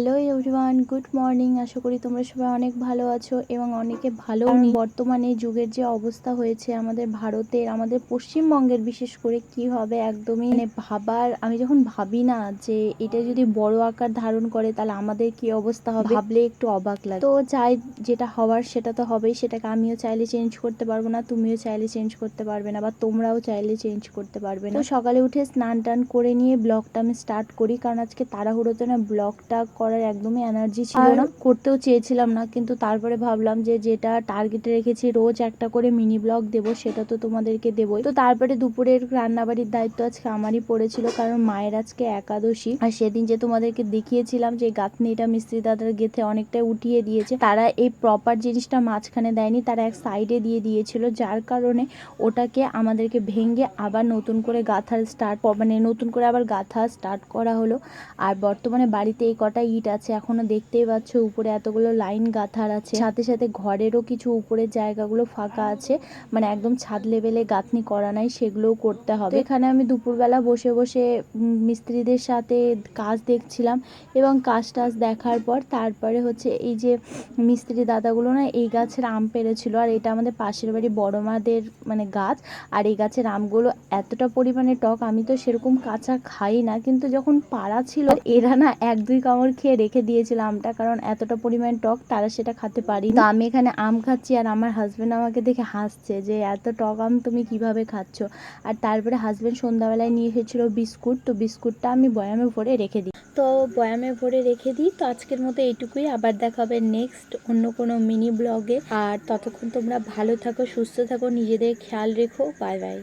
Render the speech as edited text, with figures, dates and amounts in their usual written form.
Hello everyone, good morning. আশা করি তোমরা সবাই অনেক ভালো আছো এবং অনেকে ভালো নেই। বর্তমানে যুগের যে অবস্থা হয়েছে আমাদের ভারতের, আমাদের পশ্চিমবঙ্গের বিশেষ করে কি হবে একদমই আমি যখন ভাবি না যে এটা যদি বড় আকার ধারণ করে তাহলে আমাদের কি অবস্থা হবে, ভাবলে একটু অবাক লাগে। তো যাই, যেটা হওয়ার সেটা তো হবেই, সেটাকে আমিও চাইলে চেঞ্জ করতে পারবো না, তুমিও চাইলে চেঞ্জ করতে পারবে না, বা তোমরাও চাইলে চেঞ্জ করতে পারবে না। তো সকালে উঠে স্নান টান করে নিয়ে ব্লগটা আমি স্টার্ট করি, কারণ আজকে তাড়াহুড়োতে না ব্লগটা করার একদমই এনার্জি ছিল না, করতেও চেয়েছিলাম না। কিন্তু তারপরে ভাবলাম যে যেটা টার্গেটে রেখেছি রোজ একটা করে মিনি ব্লগ দেবো, সেটা তো তোমাদেরকে দেবই। তো তারপরে দুপুরের রান্নাবাড়ির দায়িত্ব আজকে আমারই পড়েছিল, কারণ মায়ের আজকে একাদশী। আর সেদিন যে তোমাদেরকে দেখিয়েছিলাম যে গাঁথনিটা মিস্ত্রি দাদার গেথে অনেকটাই উঠিয়ে দিয়েছে, তারা এই প্রপার জিনিসটা মাঝখানে দেয়নি, তারা এক সাইডে দিয়ে দিয়েছিল, যার কারণে ওটাকে আমাদেরকে ভেঙে আবার নতুন করে গাঁথার নতুন করে আবার গাঁথা স্টার্ট করা হলো। আর বর্তমানে বাড়িতে এই কটা ইট আছে, এখনো দেখতেই পাচ্ছ উপরে এতগুলো লাইন গাঁথার আছে, সাথে সাথে ঘরেরও কিছু উপরের জায়গাগুলো ফাঁকা আছে, মানে একদম ছাদ লেভেলে গাঁথনি করা নাই, সেগুলোও করতে হবে। এখানে আমি দুপুরবেলা বসে বসে মিস্ত্রিদের সাথে কাজ দেখছিলাম, এবং কাজ টাজ দেখার পর তারপরে হচ্ছে এই যে মিস্ত্রি দাদাগুলো না এই গাছের আম পেড়েছিল, আর এটা আমাদের পাশের বাড়ি বড় মাদের মানে গাছ। আর এই গাছের আমগুলো এতটা পরিমাণে টক, আমি তো সেরকম কাঁচা খাই না, কিন্তু যখন পাড়া ছিল এরা না 1-2 কামড় খেয়ে রেখে দিয়েছিল আমটা, কারণ এতটা পরিমাণ টক তারা সেটা খেতে পারি। তো আমি এখানে আম খাচ্ছি, আর আমার হাজবেন্ড আমাকে দেখে হাসছে যে এত টক আম তুমি কিভাবে খাচ্ছ। আর তারপরে হাজবেন্ড সন্ধ্যাবেলায় নিয়ে এসেছিল বিস্কুট, তো বিস্কুটটা আমি বয়ামে ভরে রেখে দিই। তো আজকের মতো এইটুকুই, আবার দেখা হবে নেক্সট অন্য কোনো মিনি ব্লগে। আর ততক্ষণ তোমরা ভালো থাকো, সুস্থ থাকো, নিজেদের খেয়াল রেখো। Bye bye.